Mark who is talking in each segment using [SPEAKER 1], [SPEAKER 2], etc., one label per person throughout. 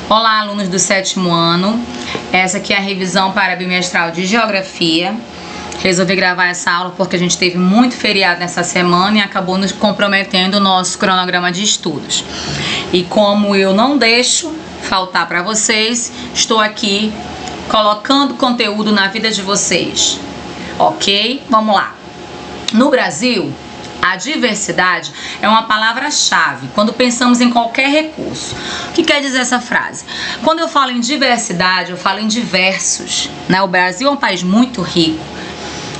[SPEAKER 1] Olá, alunos do 7º ano. Essa aqui é a revisão para bimestral de Geografia. Resolvi gravar essa aula porque a gente teve muito feriado nessa semana e acabou nos comprometendo o nosso cronograma de estudos. E como eu não deixo faltar para vocês, estou aqui colocando conteúdo na vida de vocês. Ok? Vamos lá. No Brasil, a diversidade é uma palavra-chave quando pensamos em qualquer recurso. O que quer dizer essa frase? Quando eu falo em diversidade, eu falo em diversos, né? O Brasil é um país muito rico.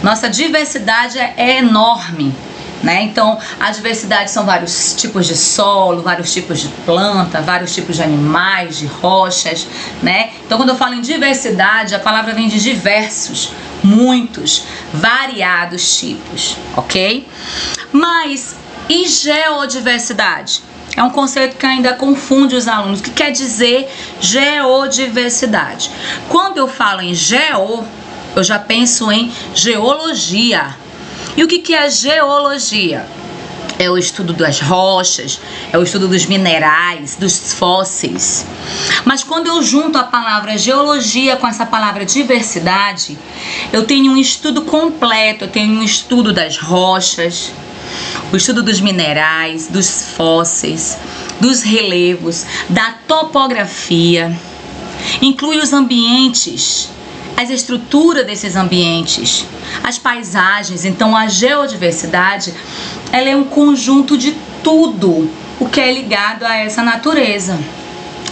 [SPEAKER 1] Nossa diversidade é enorme, né? Então, a diversidade são vários tipos de solo, vários tipos de planta, vários tipos de animais, de rochas, né? Então, quando eu falo em diversidade, a palavra vem de diversos, muitos, variados tipos, ok? Mas, e geodiversidade? É um conceito que ainda confunde os alunos. O que quer dizer geodiversidade? Quando eu falo em geo, eu já penso em geologia. E o que é geologia? É o estudo das rochas, é o estudo dos minerais, dos fósseis. Mas quando eu junto a palavra geologia com essa palavra diversidade, eu tenho um estudo completo, eu tenho um estudo das rochas, o estudo dos minerais, dos fósseis, dos relevos, da topografia, inclui os ambientes, as estruturas desses ambientes, as paisagens. Então a geodiversidade, ela é um conjunto de tudo o que é ligado a essa natureza,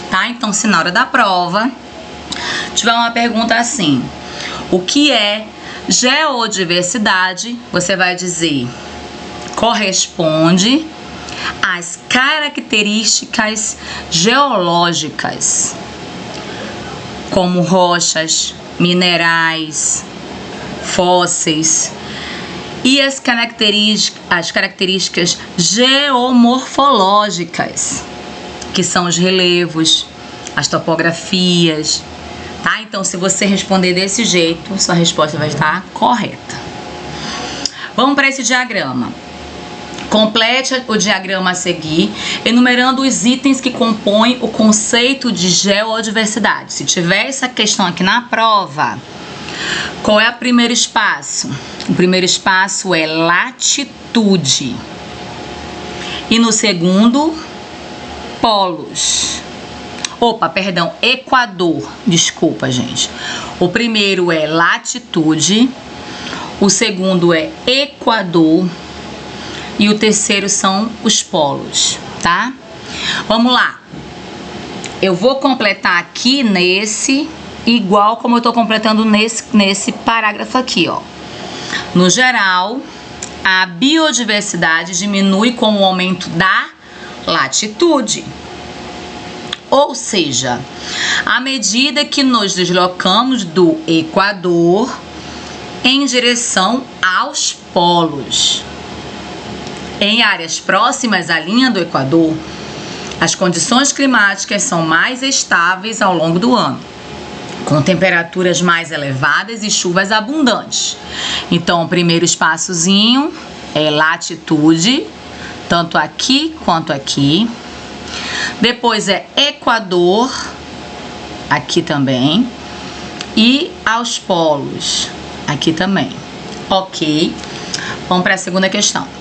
[SPEAKER 1] tá? Então, se na hora da prova tiver uma pergunta assim, o que é geodiversidade, você vai dizer: corresponde às características geológicas, como rochas, minerais, fósseis, e as características geomorfológicas, que são os relevos, as topografias, tá? Então, se você responder desse jeito, sua resposta vai estar correta. Vamos para esse diagrama. Complete o diagrama a seguir, enumerando os itens que compõem o conceito de geodiversidade. Se tiver essa questão aqui na prova, qual é o primeiro espaço? O primeiro espaço é latitude. E no segundo, polos. Equador. Desculpa, gente. O primeiro é latitude, o segundo é Equador e o terceiro são os polos, tá? Vamos lá. Eu vou completar aqui nesse, igual como eu tô completando nesse parágrafo aqui, ó. No geral, a biodiversidade diminui com o aumento da latitude. Ou seja, à medida que nos deslocamos do Equador em direção aos polos. Em áreas próximas à linha do Equador, as condições climáticas são mais estáveis ao longo do ano, com temperaturas mais elevadas e chuvas abundantes. Então, o primeiro espaçozinho é latitude, tanto aqui quanto aqui. Depois é Equador, aqui também. E aos polos, aqui também. Ok. Vamos para a segunda questão.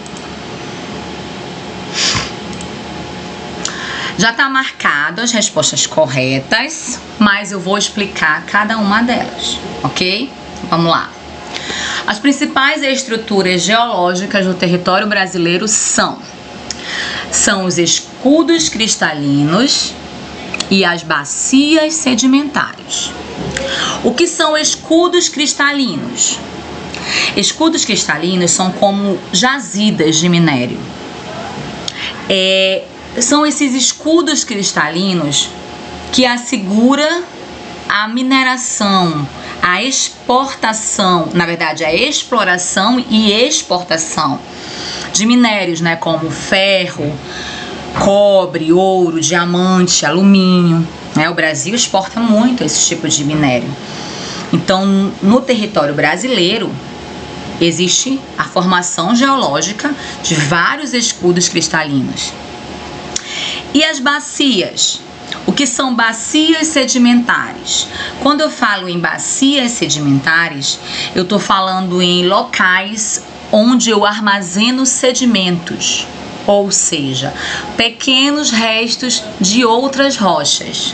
[SPEAKER 1] Já está marcado as respostas corretas, mas eu vou explicar cada uma delas, ok? Vamos lá. As principais estruturas geológicas do território brasileiro são os escudos cristalinos e as bacias sedimentares. O que são escudos cristalinos? Escudos cristalinos são como jazidas de minério. São esses escudos cristalinos que assegura a mineração, a exportação, na verdade a exploração e exportação de minérios, né, como ferro, cobre, ouro, diamante, alumínio, né? O Brasil exporta muito esse tipo de minério. Então, no território brasileiro existe a formação geológica de vários escudos cristalinos. E as bacias? O que são bacias sedimentares? Quando eu falo em bacias sedimentares, eu estou falando em locais onde eu armazeno sedimentos, ou seja, pequenos restos de outras rochas.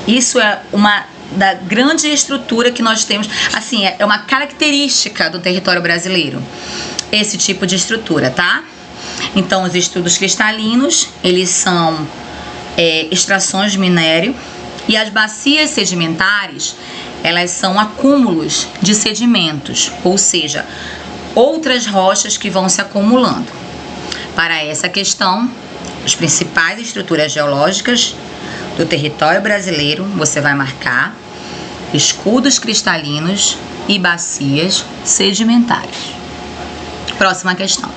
[SPEAKER 1] Isso é uma da grande estrutura que nós temos, assim, é uma característica do território brasileiro, esse tipo de estrutura, tá? Então, os estudos cristalinos, eles são extrações de minério, e as bacias sedimentares, elas são acúmulos de sedimentos, ou seja, outras rochas que vão se acumulando. Para essa questão, as principais estruturas geológicas do território brasileiro, você vai marcar escudos cristalinos e bacias sedimentares. Próxima questão.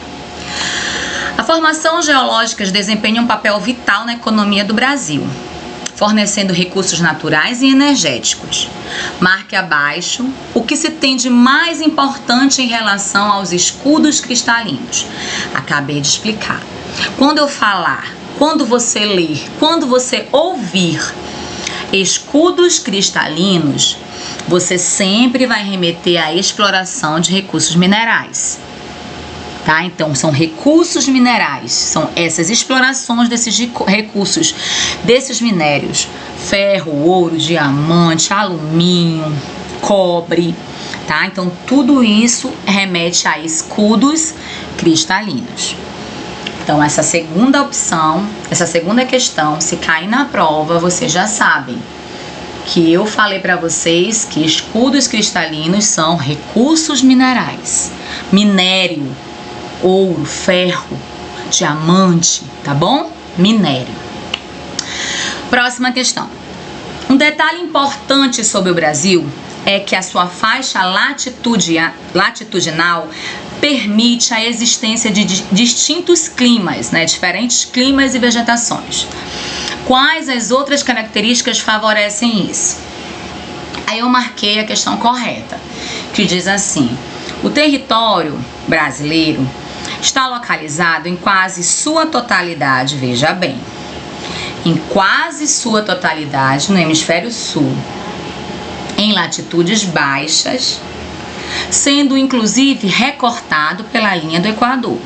[SPEAKER 1] A formação geológica desempenha um papel vital na economia do Brasil, fornecendo recursos naturais e energéticos. Marque abaixo o que se tem de mais importante em relação aos escudos cristalinos. Acabei de explicar. Quando eu falar, quando você ler, quando você ouvir escudos cristalinos, você sempre vai remeter à exploração de recursos minerais. Tá? Então, são recursos minerais, são essas explorações desses recursos, desses minérios: ferro, ouro, diamante, alumínio, cobre, tá? Então, tudo isso remete a escudos cristalinos. Então, essa segunda opção, essa segunda questão, se cair na prova, vocês já sabem que eu falei para vocês que escudos cristalinos são recursos minerais, minério, ouro, ferro, diamante, tá bom? Minério. Próxima questão. Um detalhe importante sobre o Brasil é que a sua faixa latitudinal permite a existência de distintos climas, né? Diferentes climas e vegetações. Quais as outras características favorecem isso? Aí eu marquei a questão correta, que diz assim: o território brasileiro está localizado em quase sua totalidade, veja bem, em quase sua totalidade no hemisfério sul, em latitudes baixas, sendo inclusive recortado pela linha do Equador.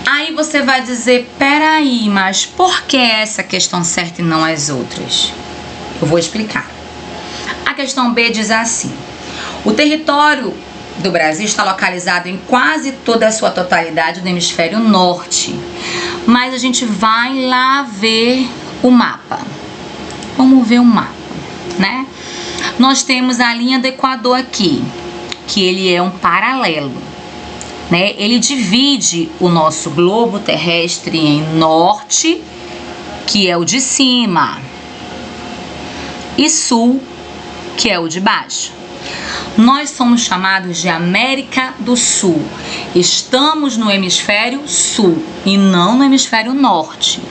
[SPEAKER 1] Aí você vai dizer, peraí, mas por que essa questão certa e não as outras? Eu vou explicar. A questão B diz assim: o território do Brasil está localizado em quase toda a sua totalidade no hemisfério norte. Mas a gente vai lá ver o mapa. Vamos ver o mapa, né? Nós temos a linha do Equador aqui, que ele é um paralelo, né? Ele divide o nosso globo terrestre em norte, que é o de cima, e sul, que é o de baixo. Nós somos chamados de América do Sul. Estamos no hemisfério sul e não no hemisfério norte.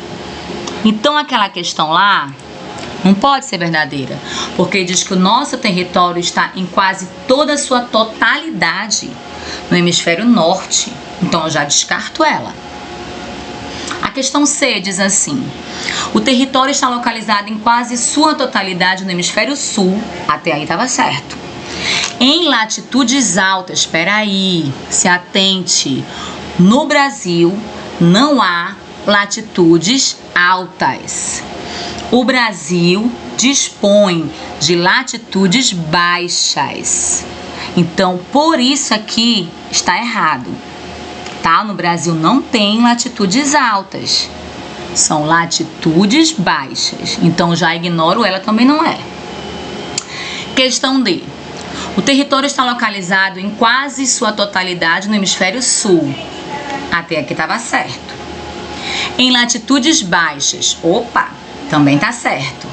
[SPEAKER 1] Então aquela questão lá não pode ser verdadeira, porque diz que o nosso território está em quase toda a sua totalidade no hemisfério norte. Então eu já descarto ela. A questão C diz assim: o território está localizado em quase sua totalidade no hemisfério sul. Até aí estava certo. Em latitudes altas, espera aí, se atente, no Brasil não há latitudes altas. O Brasil dispõe de latitudes baixas. Então, por isso aqui está errado, tá? No Brasil não tem latitudes altas, são latitudes baixas. Então, já ignoro ela, também não é. Questão D. O território está localizado em quase sua totalidade no hemisfério sul. Até aqui estava certo. Em latitudes baixas, opa, também está certo.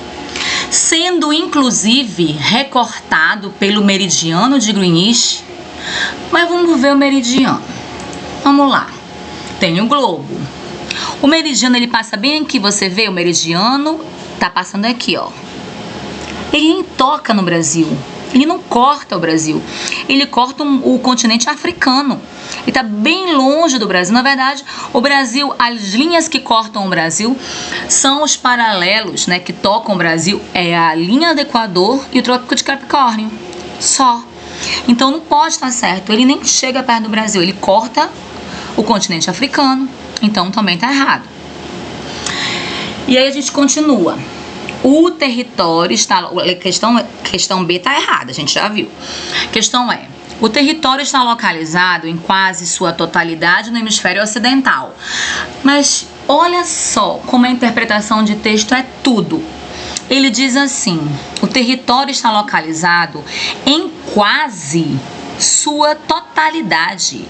[SPEAKER 1] Sendo inclusive recortado pelo meridiano de Greenwich. Mas vamos ver o meridiano. Vamos lá. Tem o globo. O meridiano ele passa bem aqui, você vê o meridiano tá passando aqui, ó. Ele nem toca no Brasil. Ele não corta o Brasil, ele corta o continente africano. Ele está bem longe do Brasil. Na verdade, o Brasil, as linhas que cortam o Brasil são os paralelos, né, que tocam o Brasil, é a linha do Equador e o Trópico de Capricórnio. Só. Então não pode estar certo. Ele nem chega perto do Brasil. Ele corta o continente africano. Então também está errado. E aí a gente continua. O território está... Questão B está errada, a gente já viu. Questão E. O território está localizado em quase sua totalidade no hemisfério ocidental. Mas olha só como a interpretação de texto é tudo. Ele diz assim: o território está localizado em quase sua totalidade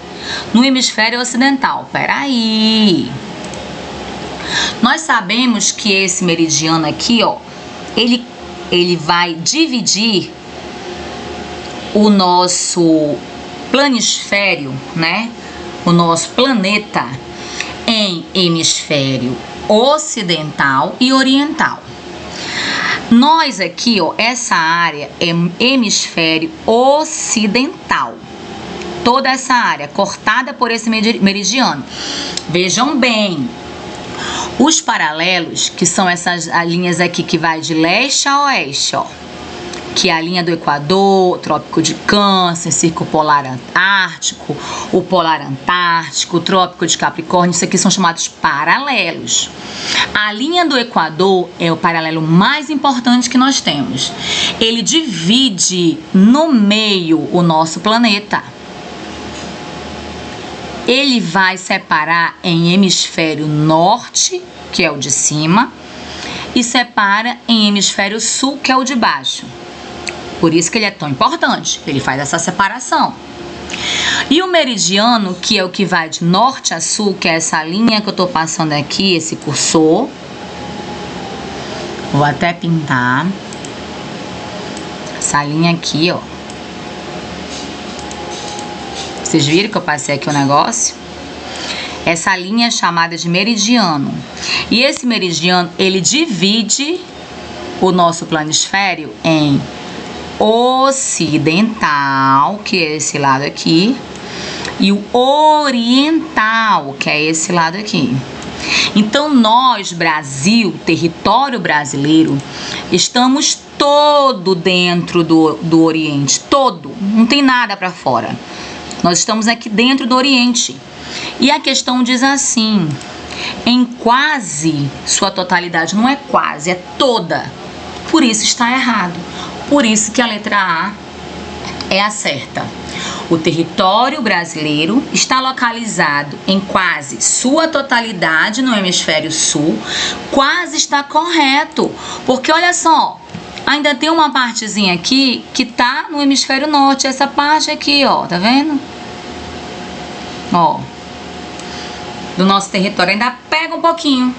[SPEAKER 1] no hemisfério ocidental. Peraí. Nós sabemos que esse meridiano aqui, ó, ele vai dividir o nosso planisfério, né? O nosso planeta em hemisfério ocidental e oriental. Nós aqui, ó, essa área é hemisfério ocidental. Toda essa área cortada por esse meridiano. Vejam bem, os paralelos, que são essas linhas aqui que vai de leste a oeste, ó, que é a linha do Equador, Trópico de Câncer, Círculo Polar Ártico, o Polar Antártico, o Trópico de Capricórnio, isso aqui são chamados paralelos. A linha do Equador é o paralelo mais importante que nós temos. Ele divide no meio o nosso planeta. Ele vai separar em hemisfério norte, que é o de cima, e separa em hemisfério sul, que é o de baixo. Por isso que ele é tão importante, ele faz essa separação. E o meridiano, que é o que vai de norte a sul, que é essa linha que eu tô passando aqui, esse cursor. Vou até pintar essa linha aqui, ó. Vocês viram que eu passei aqui o negócio? Essa linha é chamada de meridiano. E esse meridiano, ele divide o nosso planisfério em ocidental, que é esse lado aqui, e o oriental, que é esse lado aqui. Então nós, Brasil, território brasileiro, estamos todo dentro do Oriente, todo, não tem nada para fora. Nós estamos aqui dentro do Oriente. E a questão diz assim: em quase sua totalidade, não é quase, é toda. Por isso está errado. Por isso que a letra A é a certa. O território brasileiro está localizado em quase sua totalidade no hemisfério sul. Quase está correto, porque olha só, ainda tem uma partezinha aqui que tá no hemisfério norte. Essa parte aqui, ó, tá vendo? Ó, do nosso território ainda pega um pouquinho,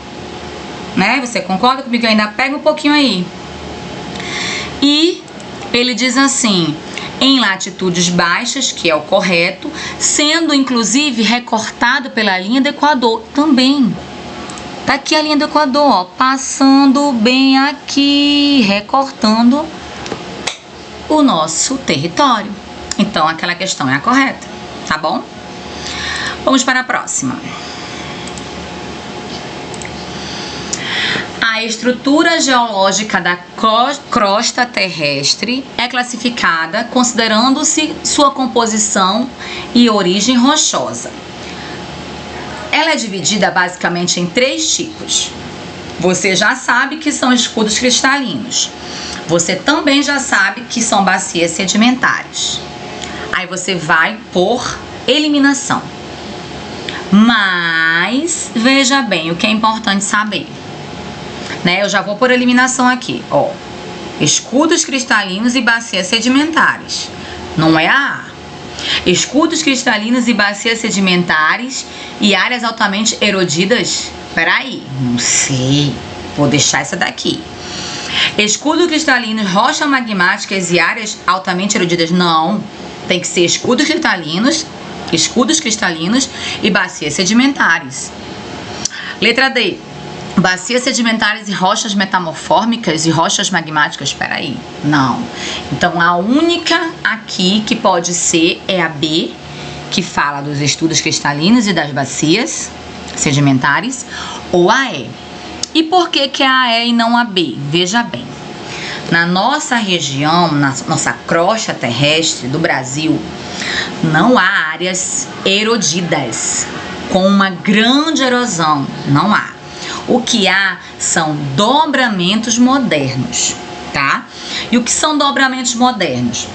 [SPEAKER 1] né? Você concorda comigo? Ainda pega um pouquinho aí. E ele diz assim: em latitudes baixas, que é o correto, sendo inclusive recortado pela linha do Equador também. Tá aqui a linha do Equador, ó, passando bem aqui, recortando o nosso território. Então aquela questão é a correta, tá bom? Vamos para a próxima. A estrutura geológica da crosta terrestre é classificada considerando-se sua composição e origem rochosa. Ela é dividida basicamente em 3 tipos. Você já sabe que são escudos cristalinos. Você também já sabe que são bacias sedimentares. Aí você vai por eliminação. Mas veja bem o que é importante saber, né? Eu já vou por eliminação aqui, ó. Escudos cristalinos e bacias sedimentares. Não é a A. Escudos cristalinos e bacias sedimentares e áreas altamente erodidas. Peraí, não sei. Vou deixar essa daqui. Escudos cristalinos, rochas magmáticas e áreas altamente erodidas. Não. Tem que ser escudos cristalinos e bacias sedimentares. Letra D. Bacias sedimentares e rochas metamorfórmicas e rochas magmáticas, peraí, não. Então a única aqui que pode ser é a B, que fala dos estudos cristalinos e das bacias sedimentares, ou a E. E por que que é a E e não a B? Veja bem, na nossa região, na nossa crosta terrestre do Brasil, não há áreas erodidas com uma grande erosão, não há. O que há são dobramentos modernos, tá? E o que são dobramentos modernos?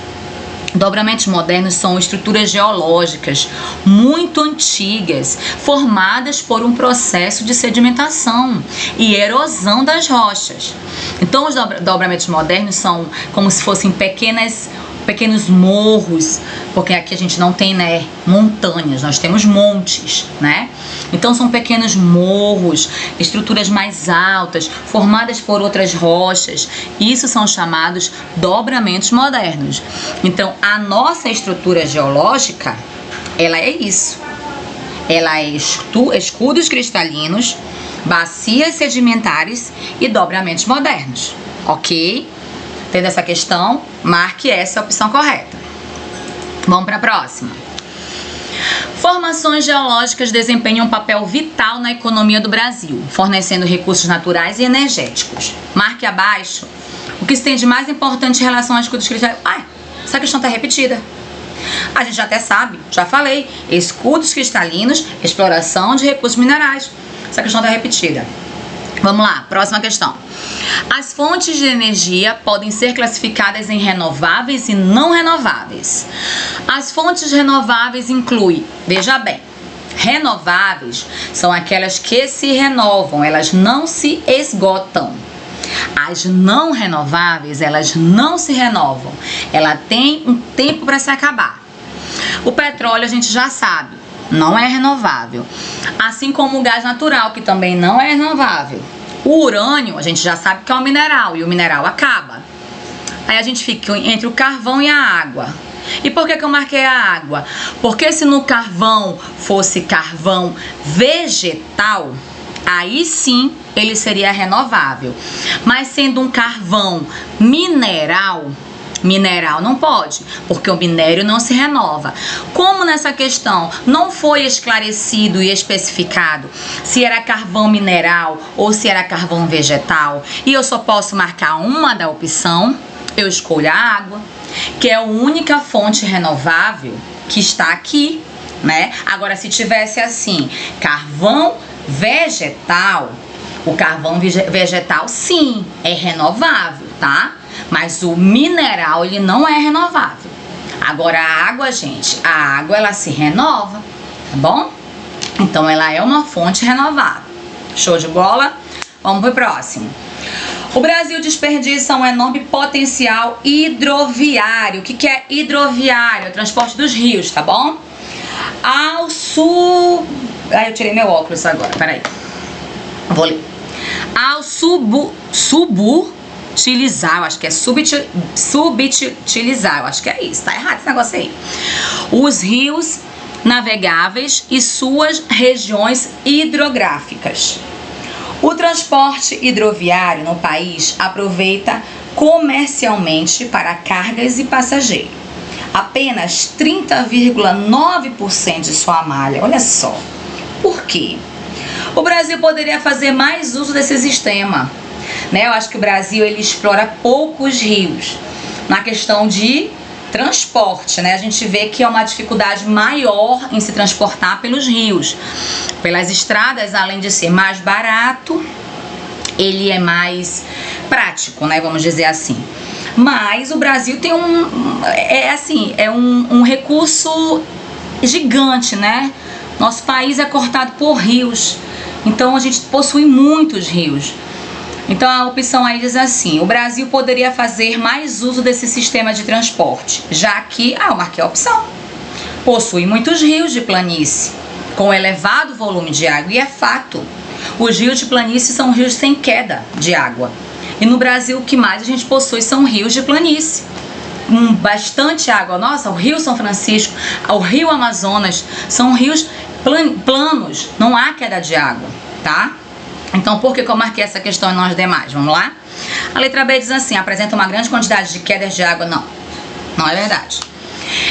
[SPEAKER 1] Dobramentos modernos são estruturas geológicas muito antigas, formadas por um processo de sedimentação e erosão das rochas. Então, os dobramentos modernos são como se fossem pequenos morros, porque aqui a gente não tem, né, montanhas, nós temos montes, né? Então são pequenos morros, estruturas mais altas, formadas por outras rochas. Isso são chamados dobramentos modernos. Então a nossa estrutura geológica, ela é isso. Ela é escudos cristalinos, bacias sedimentares e dobramentos modernos, ok? Tendo essa questão, marque essa opção correta. Vamos para a próxima. Formações geológicas desempenham um papel vital na economia do Brasil, fornecendo recursos naturais e energéticos. Marque abaixo o que se tem de mais importante em relação a escudos cristalinos. Essa questão está repetida. A gente já até sabe, já falei. Escudos cristalinos, exploração de recursos minerais. Essa questão está repetida. Vamos lá, próxima questão. As fontes de energia podem ser classificadas em renováveis e não renováveis. As fontes renováveis incluem, veja bem, renováveis são aquelas que se renovam, elas não se esgotam. As não renováveis, elas não se renovam, ela tem um tempo para se acabar. O petróleo a gente já sabe, não é renovável, assim como o gás natural, que também não é renovável. O urânio, a gente já sabe que é um mineral, e o mineral acaba. Aí a gente fica entre o carvão e a água. E por que que eu marquei a água? Porque se no carvão fosse carvão vegetal, aí sim ele seria renovável. Mas sendo um carvão mineral não pode, porque o minério não se renova. Como nessa questão não foi esclarecido e especificado se era carvão mineral ou se era carvão vegetal, e eu só posso marcar uma da opção, eu escolho a água, que é a única fonte renovável que está aqui, né? Agora, se tivesse assim, carvão vegetal, o carvão vegetal sim é renovável, tá? Mas o mineral, ele não é renovável. Agora a água, gente, a água ela se renova, tá bom? Então ela é uma fonte renovável. Show de bola? Vamos pro próximo. O Brasil desperdiça um enorme potencial hidroviário. O que que é hidroviário? É o transporte dos rios, tá bom? Ao sul... eu tirei meu óculos agora, peraí. Vou ler. Ao subutilizar, eu acho que é subutilizar, eu acho que é isso, tá errado esse negócio aí. Os rios navegáveis e suas regiões hidrográficas. O transporte hidroviário no país aproveita comercialmente para cargas e passageiros. Apenas 30,9% de sua malha, olha só. Por quê? O Brasil poderia fazer mais uso desse sistema, né? Eu acho que o Brasil ele explora poucos rios na questão de transporte, né? A gente vê que é uma dificuldade maior em se transportar pelos rios. Pelas estradas, além de ser mais barato, ele é mais prático, né? Vamos dizer assim. Mas o Brasil tem um recurso gigante, né? Nosso país é cortado por rios, então a gente possui muitos rios. Então a opção aí diz assim: o Brasil poderia fazer mais uso desse sistema de transporte, já que, eu marquei a opção, possui muitos rios de planície, com elevado volume de água, e é fato, os rios de planície são rios sem queda de água. E no Brasil o que mais a gente possui são rios de planície, com bastante água. Nossa, o Rio São Francisco, o Rio Amazonas, são rios planos, não há queda de água, tá? Então, por que eu marquei essa questão e não as demais? Vamos lá? A letra B diz assim: apresenta uma grande quantidade de quedas de água. Não, não é verdade.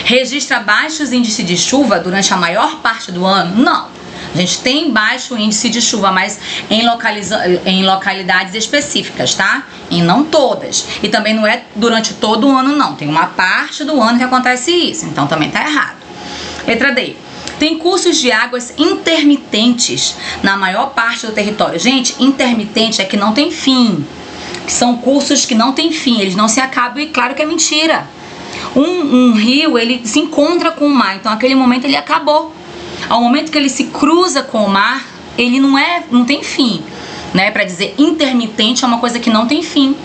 [SPEAKER 1] Registra baixos índices de chuva durante a maior parte do ano. Não. A gente tem baixo índice de chuva, mas em localidades específicas, tá? E não todas. E também não é durante todo o ano, não. Tem uma parte do ano que acontece isso. Então também tá errado. Letra D. Tem cursos de águas intermitentes na maior parte do território. Gente, intermitente é que não tem fim. São cursos que não tem fim, eles não se acabam, e claro que é mentira. Um rio, ele se encontra com o mar, então naquele momento ele acabou. Ao momento que ele se cruza com o mar, ele não tem fim, né? Para dizer intermitente é uma coisa que não tem fim.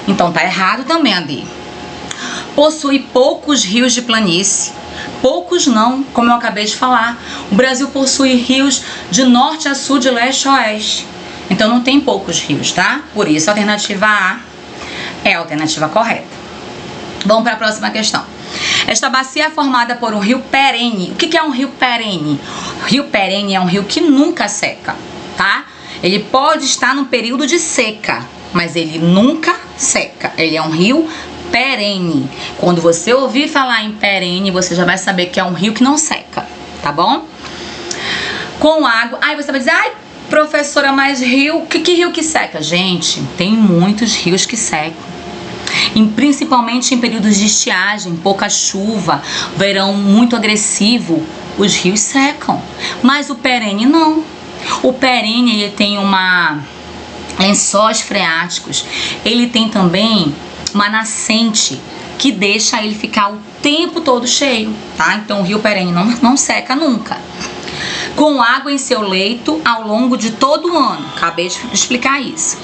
[SPEAKER 1] Então tá errado também, Adi. Possui poucos rios de planície. Poucos não, como eu acabei de falar. O Brasil possui rios de norte a sul, de leste a oeste. Então não tem poucos rios, tá? Por isso a alternativa A é a alternativa correta. Vamos para a próxima questão. Esta bacia é formada por um rio perene. O que é um rio perene? O rio perene é um rio que nunca seca, tá? Ele pode estar no período de seca, mas ele nunca seca. Ele é um rio perene. Quando você ouvir falar em perene, você já vai saber que é um rio que não seca, tá bom? Com água. Aí você vai dizer: ai, professora, mas rio, que rio que seca? Gente, tem muitos rios que secam. Principalmente em períodos de estiagem, pouca chuva, verão muito agressivo, os rios secam. Mas o perene não. O perene, ele tem lençóis freáticos. Ele tem também uma nascente que deixa ele ficar o tempo todo cheio, tá? Então o rio perene não seca nunca. Com água em seu leito ao longo de todo o ano. Acabei de explicar isso.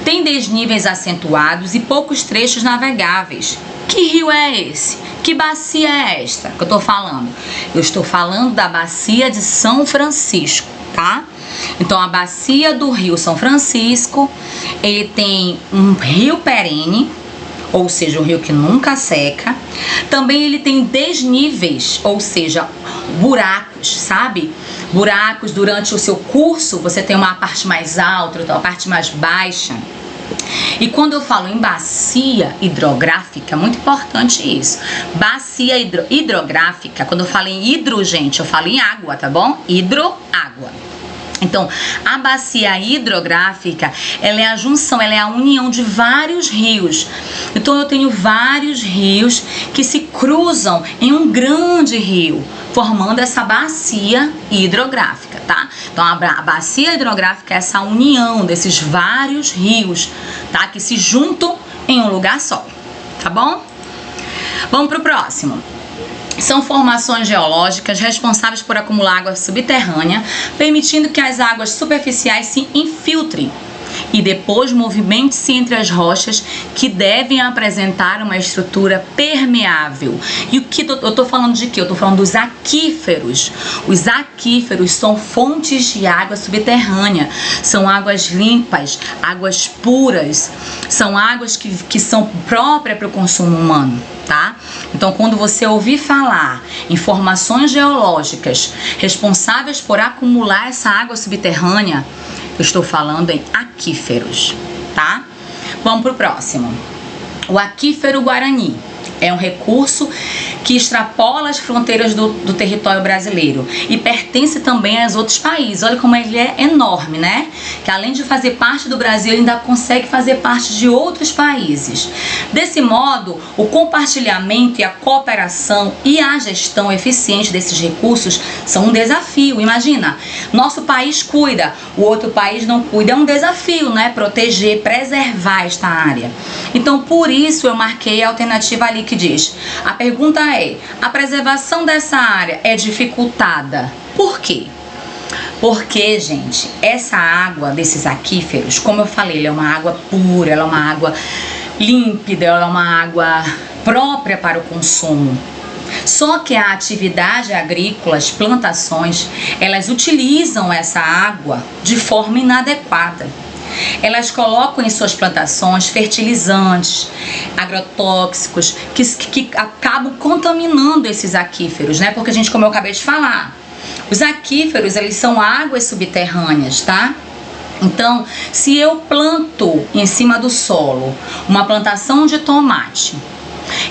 [SPEAKER 1] Tem desníveis acentuados e poucos trechos navegáveis. Que rio é esse? Que bacia é esta que eu tô falando? Eu estou falando da bacia de São Francisco, tá? Então a bacia do rio São Francisco, ele tem um rio perene, ou seja, um rio que nunca seca. Também ele tem desníveis, ou seja, buracos, sabe? Buracos durante o seu curso, você tem uma parte mais alta, uma parte mais baixa. E quando eu falo em bacia hidrográfica, é muito importante isso. Bacia hidrográfica, quando eu falo em hidro, gente, eu falo em água, tá bom? Hidro, água. Então, a bacia hidrográfica, ela é a junção, ela é a união de vários rios. Então, eu tenho vários rios que se cruzam em um grande rio, formando essa bacia hidrográfica, tá? Então, a bacia hidrográfica é essa união desses vários rios, tá? Que se juntam em um lugar só, tá bom? Vamos pro próximo. São formações geológicas responsáveis por acumular água subterrânea, permitindo que as águas superficiais se infiltrem e depois movimentem-se entre as rochas, que devem apresentar uma estrutura permeável. E o que eu tô falando de quê? Eu tô falando dos aquíferos. Os aquíferos são fontes de água subterrânea, são águas limpas, águas puras, são águas que são próprias para o consumo humano, tá? Então, quando você ouvir falar em formações geológicas responsáveis por acumular essa água subterrânea, eu estou falando em aquíferos, tá? Vamos pro próximo. O aquífero Guarani é um recurso que extrapola as fronteiras do território brasileiro e pertence também aos outros países. Olha como ele é enorme, né? Que além de fazer parte do Brasil, ele ainda consegue fazer parte de outros países. Desse modo, o compartilhamento e a cooperação e a gestão eficiente desses recursos são um desafio. Imagina, nosso país cuida, o outro país não cuida. É um desafio, né? Proteger, preservar esta área. Então, por isso eu marquei a alternativa ali que diz: a pergunta é: a preservação dessa área é dificultada? Por quê? Porque, gente, essa água desses aquíferos, como eu falei, ela é uma água pura, ela é uma água límpida, ela é uma água própria para o consumo. Só que a atividade agrícola, as plantações, elas utilizam essa água de forma inadequada. Elas colocam em suas plantações fertilizantes, agrotóxicos, que acabam contaminando esses aquíferos, né? Porque, gente, como eu acabei de falar, os aquíferos, eles são águas subterrâneas, tá? Então, se eu planto em cima do solo uma plantação de tomate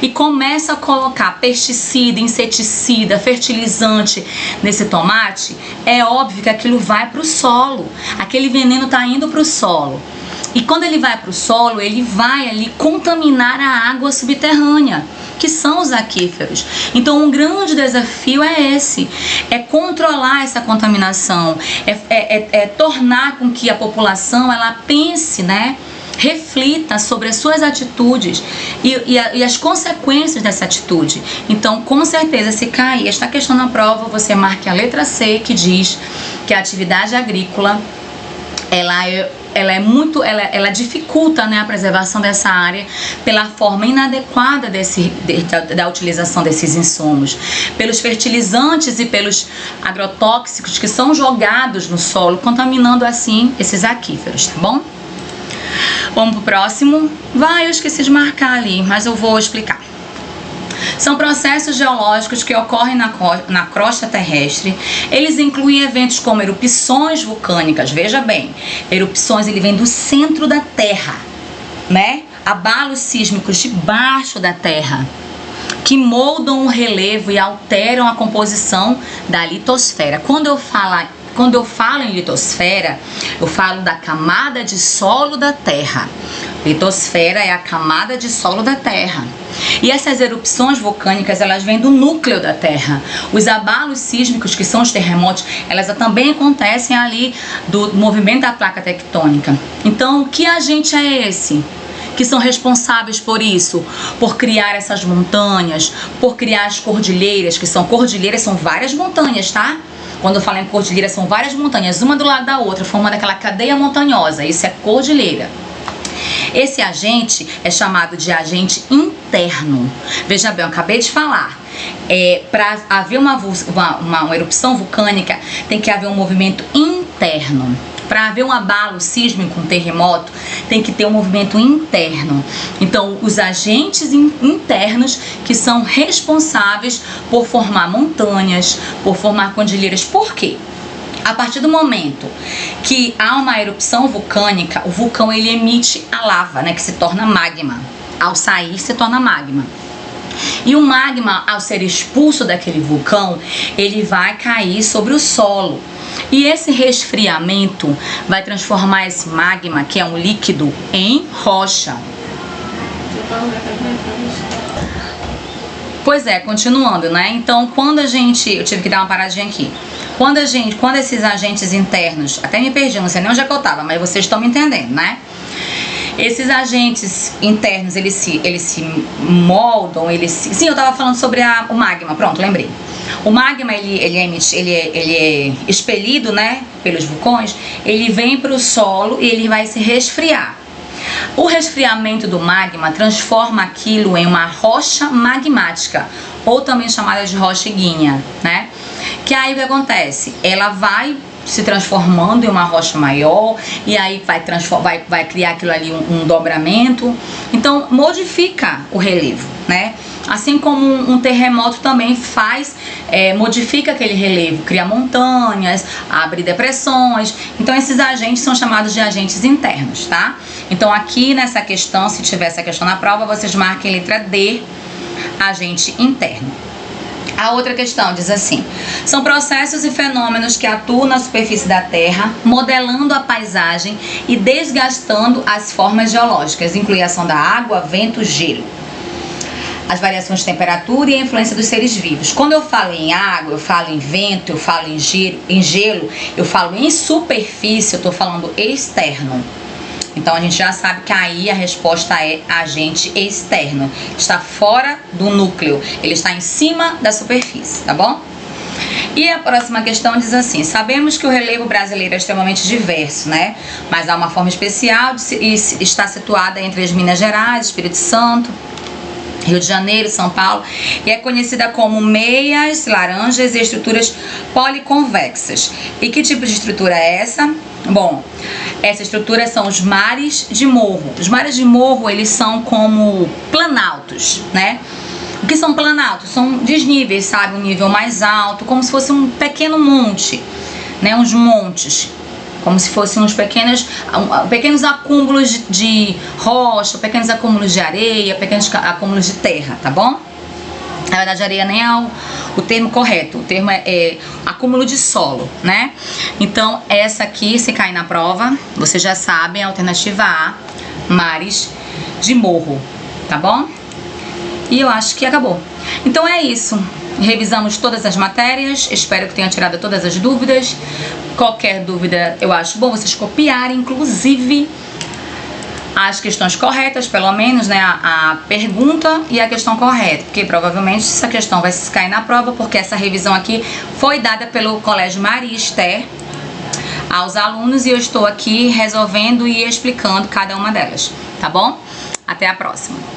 [SPEAKER 1] e começo a colocar pesticida, inseticida, fertilizante nesse tomate, é óbvio que aquilo vai para o solo. Aquele veneno está indo para o solo. E quando ele vai para o solo, ele vai ali contaminar a água subterrânea, que são os aquíferos. Então, um grande desafio é esse, é controlar essa contaminação, é tornar com que a população ela pense, né, reflita sobre as suas atitudes e as consequências dessa atitude. Então, com certeza, se cair esta questão na prova, você marque a letra C, que diz que a atividade agrícola ela dificulta, né, a preservação dessa área pela forma inadequada da utilização desses insumos, pelos fertilizantes e pelos agrotóxicos que são jogados no solo, contaminando assim esses aquíferos, tá bom? Vamos pro próximo. Eu esqueci de marcar ali, mas eu vou explicar. São processos geológicos que ocorrem na crosta terrestre. Eles incluem eventos como erupções vulcânicas. Veja bem, erupções ele vem do centro da Terra, né? Abalos sísmicos debaixo da Terra, que moldam o relevo e alteram a composição da litosfera. Quando eu falo em litosfera, eu falo da camada de solo da Terra. Litosfera é a camada de solo da Terra. E essas erupções vulcânicas, elas vêm do núcleo da Terra. Os abalos sísmicos, que são os terremotos, elas também acontecem ali do movimento da placa tectônica. Então, que agente é esse que são responsáveis por isso? Por criar essas montanhas, por criar as cordilheiras, que são cordilheiras, são várias montanhas, tá? Quando eu falo em cordilheira, são várias montanhas, uma do lado da outra, formando aquela cadeia montanhosa. Isso é cordilheira. Esse agente é chamado de agente interno. Veja bem, eu acabei de falar. Para haver uma erupção vulcânica, tem que haver um movimento interno. Para haver um abalo sísmico, um terremoto, tem que ter um movimento interno. Então, os agentes internos que são responsáveis por formar montanhas, por formar cordilheiras. Por quê? A partir do momento que há uma erupção vulcânica, o vulcão ele emite a lava, né, que se torna magma. Ao sair, se torna magma. E o magma, ao ser expulso daquele vulcão, ele vai cair sobre o solo. E esse resfriamento vai transformar esse magma, que é um líquido, em rocha. Pois é, continuando, né? Então, eu tive que dar uma paradinha aqui. Quando esses agentes internos, até me perdi, não sei nem onde é que eu tava, mas vocês estão me entendendo, né? Esses agentes internos, eles se moldam, sim, eu tava falando sobre o magma, pronto, lembrei. O magma, ele é expelido, né, pelos vulcões, ele vem para o solo e ele vai se resfriar. O resfriamento do magma transforma aquilo em uma rocha magmática, ou também chamada de rocha ígnea, né? Que aí o que acontece? Ela vai se transformando em uma rocha maior e aí vai criar aquilo ali um dobramento. Então modifica o relevo, né? Assim como um terremoto também modifica aquele relevo, cria montanhas, abre depressões. Então esses agentes são chamados de agentes internos, tá? Então aqui nessa questão, se tiver essa questão na prova, vocês marquem letra D, agente interno. A outra questão diz assim: são processos e fenômenos que atuam na superfície da Terra, modelando a paisagem e desgastando as formas geológicas, inclui a ação da água, vento, gelo, as variações de temperatura e a influência dos seres vivos. Quando eu falo em água, eu falo em vento, eu falo em gelo, eu falo em superfície, eu estou falando externo. Então a gente já sabe que aí a resposta é agente externo. Está fora do núcleo, ele está em cima da superfície, tá bom? E a próxima questão diz assim: sabemos que o relevo brasileiro é extremamente diverso, né? Mas há uma forma especial e está situada entre as Minas Gerais, Espírito Santo, Rio de Janeiro, São Paulo, e é conhecida como meias, laranjas e estruturas policonvexas. E que tipo de estrutura é essa? Bom, essa estrutura são os mares de morro. Os mares de morro, eles são como planaltos, né? O que são planaltos? São desníveis, sabe? Um nível mais alto, como se fosse um pequeno monte, né? Uns montes, como se fossem uns pequenos acúmulos de rocha, pequenos acúmulos de areia, pequenos acúmulos de terra, tá bom? Na verdade, areia nem é o termo correto, o termo é acúmulo de solo, né? Então, essa aqui, se cair na prova, vocês já sabem, a alternativa A, mares de morro, tá bom? E eu acho que acabou. Então é isso. Revisamos todas as matérias, espero que tenha tirado todas as dúvidas. Qualquer dúvida, eu acho bom vocês copiarem, inclusive as questões corretas, pelo menos, né, a pergunta e a questão correta, porque provavelmente essa questão vai cair na prova, porque essa revisão aqui foi dada pelo Colégio Maria Esther aos alunos e eu estou aqui resolvendo e explicando cada uma delas, tá bom? Até a próxima!